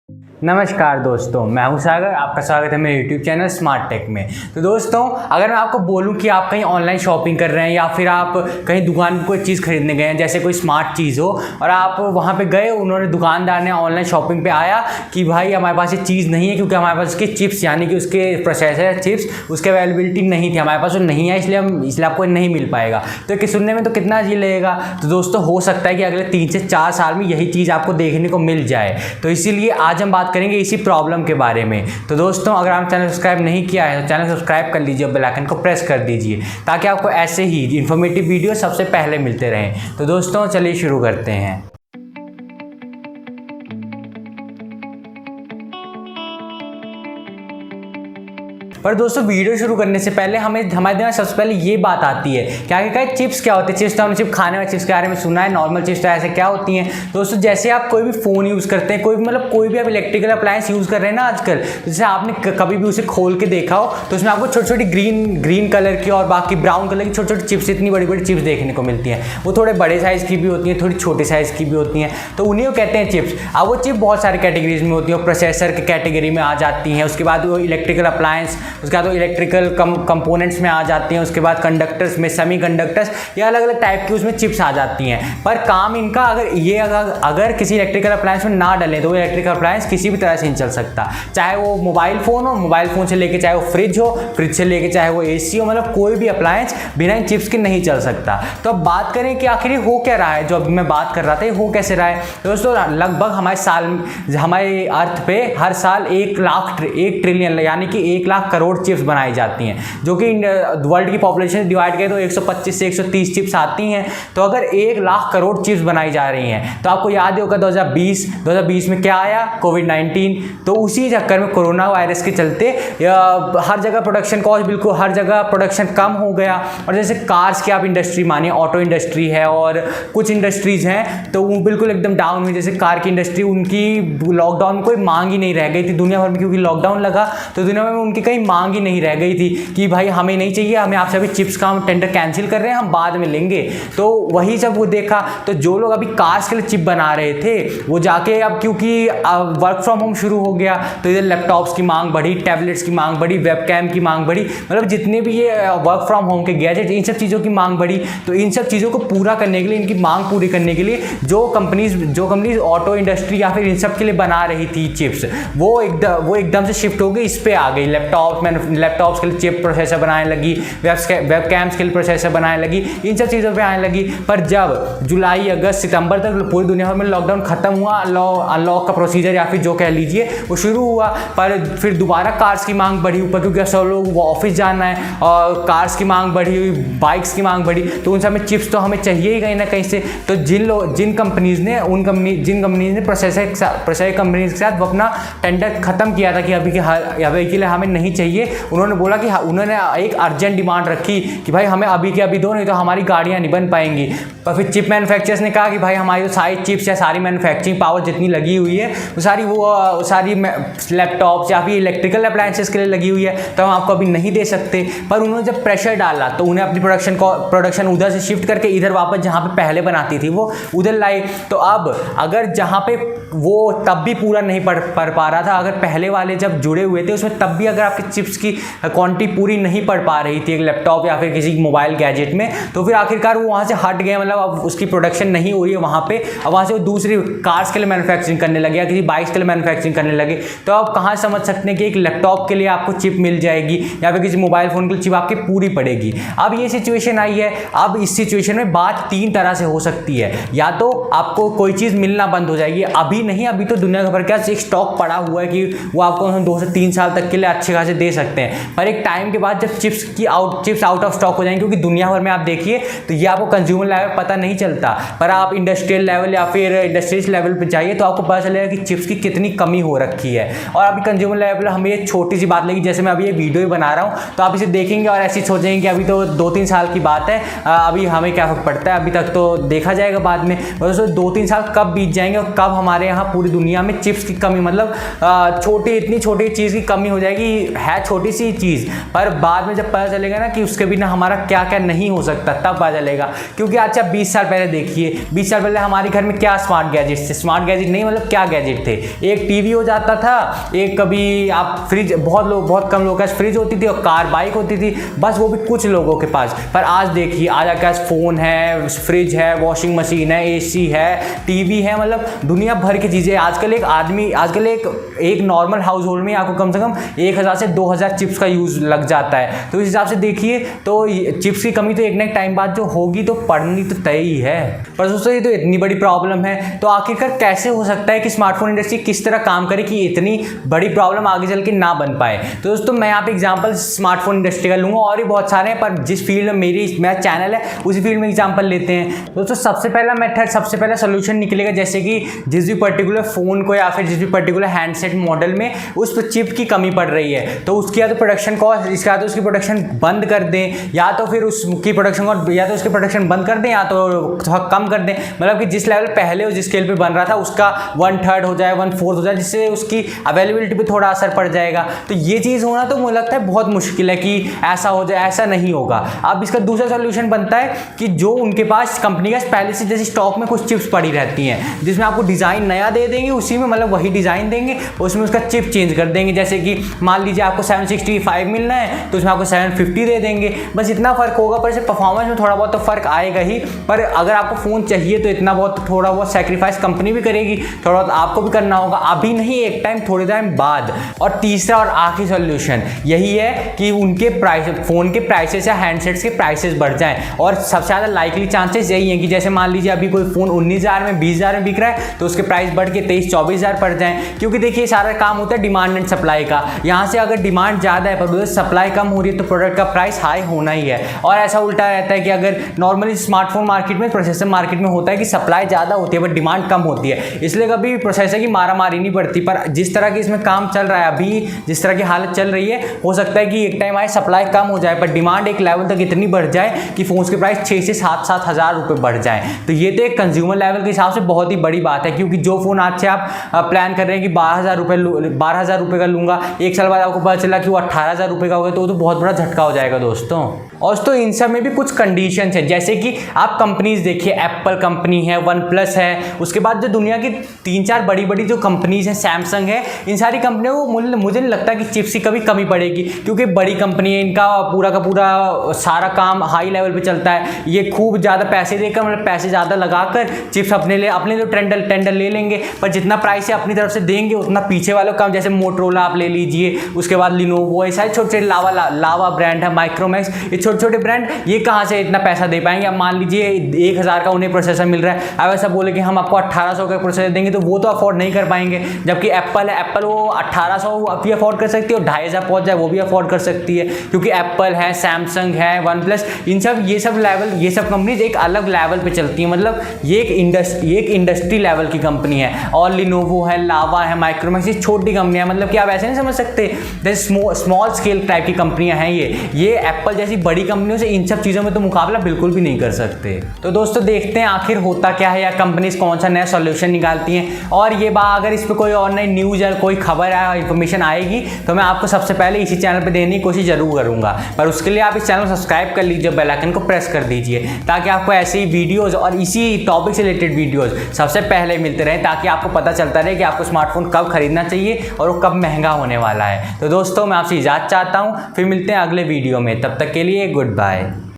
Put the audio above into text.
नमस्कार दोस्तों, मैं हूं सागर। आपका स्वागत है मेरे YouTube चैनल स्मार्ट टेक में। तो दोस्तों, अगर मैं आपको बोलूं कि आप कहीं ऑनलाइन शॉपिंग कर रहे हैं या फिर आप कहीं दुकान पर कोई चीज़ खरीदने गए हैं, जैसे कोई स्मार्ट चीज़ हो और आप वहां पे गए, उन्होंने दुकानदार ने ऑनलाइन शॉपिंग पे आया कि भाई हमारे पास ये चीज़ नहीं है क्योंकि हमारे पास उसके चिप्स यानी कि उसके प्रोसेसर चिप्स उसके अवेलेबिलिटी नहीं थी, हमारे पास वो नहीं है, इसलिए आपको नहीं मिल पाएगा। तो कि सुनने में तो कितना अजीब लगेगा। तो दोस्तों, हो सकता है कि अगले 3 से 4 साल में यही चीज़ आपको देखने को मिल जाए। तो इसीलिए आज हम बात करेंगे इसी प्रॉब्लम के बारे में। तो दोस्तों, अगर आप चैनल सब्सक्राइब नहीं किया है तो चैनल सब्सक्राइब कर लीजिए और बेल आइकन को प्रेस कर दीजिए ताकि आपको ऐसे ही इन्फॉर्मेटिव वीडियो सबसे पहले मिलते रहें। तो दोस्तों, चलिए शुरू करते हैं। पर दोस्तों, वीडियो शुरू करने से पहले हमारे दिमाग सबसे पहले ये बात आती है क्या चिप्स क्या होते हैं। चिप्स तो हमने चिप खाने वाले चिप्स के बारे में सुना है, नॉर्मल चिप्स तो ऐसे क्या होती हैं। दोस्तों, जैसे आप कोई भी फ़ोन यूज़ करते हैं, कोई भी आप इलेक्ट्रिकल अप्लायंस यूज़ कर रहे हैं ना आजकल, जैसे आपने कभी भी उसे खोल के देखा हो तो उसमें आपको छोटी छोटी ग्रीन कलर की और बाकी ब्राउन कलर की छोटी छोटी चिप्स, इतनी बड़ी बड़ी चिप्स देखने को मिलती हैं। वो थोड़े बड़े साइज़ की भी होती हैं, थोड़ी छोटे साइज़ की भी होती हैं। तो उन्हीं को कहते हैं चिप्स। अब वो चिप बहुत सारी कैटेगरीज में होती है। प्रोसेसर की कैटेगरी में आ जाती हैं, उसके बाद वो इलेक्ट्रिकल अप्लायंस, उसके बाद वो इलेक्ट्रिकल कंपोनेंट्स में आ जाती हैं, उसके बाद कंडक्टर्स में, सेमीकंडक्टर्स, ये अलग अलग टाइप की उसमें चिप्स आ जाती हैं। पर काम इनका अगर किसी इलेक्ट्रिकल अप्लायंस में ना डलें तो वो इलेक्ट्रिकल अप्लायंस किसी भी तरह से नहीं चल सकता। चाहे वो मोबाइल फ़ोन हो, मोबाइल फ़ोन से लेके चाहे वो फ्रिज हो, फ्रिज से लेके चाहे वो AC हो, मतलब कोई भी अप्लायंस बिना इन चिप्स के नहीं चल सकता। तो अब बात करें कि आखिर ये हो क्या रहा है, जो अभी मैं बात कर रहा था, ये हो कैसे रहा है। दोस्तों, लगभग हमारे अर्थ पे हर साल 1 ट्रिलियन यानी कि 1 लाख करोड़ चिप्स बनाई जाती हैं, जो कि वर्ल्ड की पॉपुलेशन डिवाइड करें तो 125 से 130 चिप्स आती हैं। तो अगर 1 लाख करोड़ चिप्स बनाई जा रही हैं तो आपको याद होगा 2020 में क्या आया, कोविड-19। तो उसी चक्कर में कोरोना वायरस के चलते हर जगह प्रोडक्शन कॉस्ट, बिल्कुल हर जगह प्रोडक्शन कम हो गया। और जैसे कार्स की आप इंडस्ट्री मानिए, ऑटो इंडस्ट्री है और कुछ इंडस्ट्रीज़ हैं तो वो बिल्कुल एकदम डाउन हुई। जैसे कार की इंडस्ट्री, उनकी लॉकडाउन में कोई मांग ही नहीं रह गई थी दुनिया भर में, क्योंकि लॉकडाउन लगा तो दुनिया भर में उनकी कहीं मांग ही नहीं रह गई थी कि भाई हमें नहीं चाहिए, हमें आपसे अभी चिप्स का हम टेंडर कैंसिल कर रहे हैं, हम बाद में लेंगे। तो वही जब वो देखा तो जो लोग अभी कार्स के लिए चिप बना रहे थे वो जाके, अब क्योंकि वर्क फ्रॉम होम शुरू हो गया तो इधर लैपटॉप्स की मांग बढ़ी, टैबलेट्स की मांग बढ़ी, वेबकैम की मांग बढ़ी, मतलब जितने भी ये वर्क फ्रॉम होम के गैजेट, इन सब चीज़ों की मांग बढ़ी। तो इन सब चीज़ों को पूरा करने के लिए, इनकी मांग पूरी करने के लिए जो कंपनीज ऑटो इंडस्ट्री या फिर इन सब के लिए बना रही थी चिप्स, वो एकदम से शिफ्ट हो गई, इस पे आ गई। लैपटॉप्स के लिए चिप प्रोसेसर बनाने लगी, वेबकैम्स के लिए प्रोसेसर बनाने लगी, इन सब चीज़ों पे आने लगी। पर जब जुलाई, अगस्त, सितंबर तक पूरी दुनिया भर में लॉकडाउन खत्म हुआ, अनलॉक का प्रोसीजर या फिर जो कह लीजिए वो शुरू हुआ, पर फिर दोबारा कार्स की मांग बढ़ी ऊपर, क्योंकि सब लोग वो ऑफिस जाना है और कार्स की मांग बढ़ी हुई, बाइक्स की मांग बढ़ी, तो उन सब में चिप्स तो हमें चाहिए ही कहीं ना कहीं से। तो जिन कंपनीज ने प्रोसेसर कंपनीज के साथ वो अपना टेंडर खत्म किया था कि अभी के लिए हमें नहीं चाहिए, उन्होंने बोला कि उन्होंने एक अर्जेंट डिमांड रखी कि भाई हमें अभी के अभी दो, नहीं तो हमारी गाड़ियां नहीं बन पाएंगी। पर फिर चिप मैन्युफैक्चरर्स ने कहा कि भाई हमारी जो सारी चिप्स या सारी मैन्युफैक्चरिंग पावर जितनी लगी हुई है वो सारी लैपटॉप्स या फिर इलेक्ट्रिकल अप्लायंसेस के लिए लगी हुई है, तो हम आपको अभी नहीं दे सकते। पर उन्होंने जब प्रेशर डाला तो उन्हें अपनी प्रोडक्शन उधर से शिफ्ट करके इधर वापस जहाँ पे पहले बनाती थी वो उधर लाई। तो अब अगर जहाँ पे वो तब भी पूरा नहीं पढ़ पा रहा था, अगर पहले वाले जब जुड़े हुए थे उसमें तब भी अगर आपकी चिप्स की क्वांटिटी पूरी नहीं पड़ पा रही थी एक लैपटॉप या फिर किसी मोबाइल गैजेट में, तो फिर आखिरकार वो वहाँ से हट गए, मतलब अब उसकी प्रोडक्शन नहीं हो रही है वहाँ पे। अब वहाँ से वो दूसरी कार्स के लिए मैन्युफैक्चरिंग करने लगे या किसी बाइक्स के लिए मैन्युफैक्चरिंग करने लगे। तो आप कहाँ समझ सकते हैं कि एक लैपटॉप के लिए आपको चिप मिल जाएगी या फिर किसी मोबाइल फ़ोन के लिए चिप आपकी पूरी पड़ेगी। अब ये सिचुएशन आई है। अब इस सिचुएशन में बात 3 तरह से हो सकती है। या तो आपको कोई चीज़ मिलना बंद हो जाएगी, अभी नहीं, अभी तो दुनिया भर का एक स्टॉक पड़ा हुआ है कि वो आपको 2 से 3 साल तक के लिए अच्छे खासे दे सकते हैं। पर एक टाइम के बाद जब चिप्स आउट ऑफ स्टॉक हो जाएंगे, क्योंकि दुनिया भर में आप देखिए तो ये आपको कंज्यूमर लेवल पता नहीं चलता, पर आप इंडस्ट्रियल लेवल या फिर इंडस्ट्रीज लेवल पे जाइए तो आपको पता चलेगा कि चिप्स की कितनी कमी हो रखी है। और अभी कंज्यूमर लेवल हमें ये छोटी सी बात लगी, जैसे मैं अभी ये वीडियो ही बना रहा हूँ तो आप इसे देखेंगे और ऐसे सोचेंगे कि अभी तो 2-3 साल की बात है, अभी हमें क्या फर्क पड़ता है, अभी तक तो देखा जाएगा बाद में। दोस्तों 2-3 साल कब बीत जाएंगे और कब हमारे यहाँ पूरी दुनिया में चिप्स की कमी, मतलब इतनी छोटी चीज़ की कमी हो जाएगी, है है छोटी सी चीज़, पर बाद में जब पता चलेगा ना कि उसके बिना हमारा क्या क्या नहीं हो सकता, तब पता चलेगा। क्योंकि अच्छा 20 साल पहले देखिए, 20 साल पहले हमारे घर में क्या स्मार्ट गैजेट्स थे, स्मार्ट गैजेट नहीं मतलब क्या गैजेट थे, एक टीवी हो जाता था, एक कभी आप फ्रिज, बहुत कम लोगों के पास फ्रिज होती थी और कार बाइक होती थी, बस वो भी कुछ लोगों के पास। पर आज देखिए, आज आपके पास फ़ोन है, फ्रिज है, वॉशिंग मशीन है, एसी है, टीवी है, मतलब दुनिया भर की चीज़ें। आजकल एक नॉर्मल हाउस होल्ड में आपको कम से कम 1000 से 2000 चिप्स का यूज़ लग जाता है। तो इस हिसाब से देखिए तो चिप्स की कमी तो एक ना एक टाइम बाद जो होगी तो पड़नी तो तय ही है। पर दोस्तों ये तो इतनी बड़ी प्रॉब्लम है, तो आखिरकार कैसे हो सकता है कि स्मार्टफोन इंडस्ट्री किस तरह काम करे कि इतनी बड़ी प्रॉब्लम आगे चल के ना बन पाए। तो दोस्तों मैं यहाँ पे एग्जांपल स्मार्टफोन इंडस्ट्री का लूँगा, और भी बहुत सारे हैं, पर जिस फील्ड में मेरा चैनल है उसी फील्ड में एग्जांपल लेते हैं। दोस्तों सबसे पहला सोल्यूशन निकलेगा, जैसे कि जिस भी पर्टिकुलर फ़ोन को या फिर जिस भी पर्टिकुलर हैंडसेट मॉडल में उस पर चिप की कमी पड़ रही है, तो उसकी या तो प्रोडक्शन कॉस्ट, इसका या तो उसकी प्रोडक्शन बंद कर दें, या तो फिर उसकी प्रोडक्शन कॉस्ट या तो उसकी प्रोडक्शन बंद कर दें या तो थोड़ा कम कर दें। मतलब कि जिस लेवल पहले उस स्केल पे बन रहा था उसका 1/3 हो जाए, 1/4 हो जाए, जिससे उसकी अवेलेबिलिटी पे थोड़ा असर पड़ जाएगा। तो ये चीज़ होना तो मुझे लगता है बहुत मुश्किल है कि ऐसा हो जाए, ऐसा नहीं होगा। अब इसका दूसरा सोल्यूशन बनता है कि जो उनके पास कंपनी का पहले से जैसे स्टॉक में कुछ चिप्स पड़ी रहती हैं, जिसमें आपको डिज़ाइन नया दे देंगे, उसी में मतलब वही डिज़ाइन देंगे, उसमें उसका चिप चेंज कर देंगे। जैसे कि मान लीजिए आपको 765 मिलना है तो उसमें आपको 750 दे देंगे, बस इतना फ़र्क होगा। पर इसे परफॉर्मेंस में थोड़ा बहुत तो फ़र्क आएगा ही, पर अगर आपको फ़ोन चाहिए तो इतना बहुत थोड़ा बहुत सेक्रीफाइस कंपनी भी करेगी, थोड़ा बहुत आपको भी करना होगा, अभी नहीं एक टाइम, थोड़े टाइम बाद। और तीसरा और आखिरी सोल्यूशन यही है कि उनके प्राइस, फ़ोन के प्राइसेस या हैंडसेट्स के प्राइसेस बढ़ जाएँ। और सबसे ज़्यादा लाइकली चांसेस यही है कि जैसे मान लीजिए अभी कोई फ़ोन 19,000 में 20,000 में बिक रहा है तो उसके प्राइस बढ़ के 23-24,000 पड़ जाएँ। क्योंकि देखिए सारा काम होता है डिमांड एंड सप्लाई का, यहाँ से अगर डिमांड ज़्यादा है पर उधर सप्लाई कम हो रही है तो प्रोडक्ट का प्राइस हाई होना ही है। और ऐसा उल्टा रहता है कि अगर नॉर्मली स्मार्टफोन मार्केट में, प्रोसेसर मार्केट में होता है कि सप्लाई ज़्यादा होती है बट डिमांड कम होती है, इसलिए कभी प्रोसेसर की मारामारी नहीं पड़ती। पर जिस तरह की इसमें काम चल रहा है अभी, जिस तरह की हालत चल रही है, हो सकता है कि एक टाइम आए सप्लाई कम हो जाए पर डिमांड एक लेवल तक इतनी बढ़ जाए कि फ़ोन्स के प्राइस 6 से 7 हज़ार रुपये बढ़ जाए। तो ये तो एक कंज्यूमर लेवल के हिसाब से बहुत ही बड़ी बात है, क्योंकि जो फ़ोन आज से आप प्लान कर रहे हैं कि 12,000 रुपये का लूँगा, एक साल बाद आपको पता चला कि वो 18,000 रुपये का हो गया, तो वो तो बहुत बड़ा झटका हो जाएगा दोस्तों। और तो इन सब में भी कुछ कंडीशंस है, जैसे कि आप कंपनीज देखिए, एप्पल कंपनी है, वन प्लस है, उसके बाद जो दुनिया की 3-4 बड़ी जो कंपनीज हैं, सैमसंग है, इन सारी कंपनियों को मुझे नहीं लगता कि चिप्स की कभी कमी पड़ेगी, क्योंकि बड़ी कंपनी है, इनका पूरा का पूरा सारा काम हाई लेवल पे चलता है। ये खूब ज़्यादा पैसे देकर, मतलब पैसे ज़्यादा लगाकर चिप्स अपने लिए टेंडर ले लेंगे, पर जितना प्राइस है अपनी तरफ से देंगे उतना पीछे वालों का, जैसे मोटरोला आप ले लीजिए, उसके बाद लिनोवो, ये सारे छोटे लावा ब्रांड है, माइक्रोमैक्स, ये छोटे ब्रांड, ये कहाँ से इतना पैसा दे पाएंगे। अब मान लीजिए 1,000 का उन्हें प्रोसेसर मिल रहा है, अब ऐसा बोले कि हम आपको 1800 का प्रोसेसर देंगे तो वो तो अफोर्ड नहीं कर पाएंगे। जबकि एप्पल है, एप्पल वो 1800 भी अफोर्ड कर सकती है और 2,500 पहुँच जाए वो भी अफोर्ड कर सकती है, क्योंकि एप्पल है, सैमसंग है, वन प्लस, ये सब कंपनीज एक अलग लेवल पे चलती हैं। मतलब ये एक इंडस्ट्री लेवल की कंपनी है। और लिनोवो है, लावा है, माइक्रोमैक्स, ये छोटी कंपनियां, मतलब कि आप ऐसे नहीं समझ सकते जैसे स्मॉल स्केल टाइप की कंपनियां हैं ये एप्पल जैसी बड़ी कंपनियों से इन सब चीज़ों में तो मुकाबला बिल्कुल भी नहीं कर सकते। तो दोस्तों देखते हैं आखिर होता क्या है, या कंपनीज कौन सा नया सॉल्यूशन निकालती हैं। और ये बात अगर इस पर कोई और नई न्यूज़ या कोई खबर या इन्फॉर्मेशन आएगी तो मैं आपको सबसे पहले इसी चैनल पर देने की कोशिश जरूर करूँगा। पर उसके लिए आप इस चैनल को सब्सक्राइब कर लीजिए, बेल आइकन को प्रेस कर दीजिए, ताकि आपको ऐसी वीडियोज़ और इसी टॉपिक से रिलेटेड वीडियोज़ सबसे पहले मिलते रहें, ताकि आपको पता चलता रहे कि आपको स्मार्टफोन कब खरीदना चाहिए और वो कब महंगा होने वाला है। तो दोस्तों मैं आपसे इजाज़त चाहता हूँ, फिर मिलते हैं अगले वीडियो में, तब तक के लिए गुड बाय।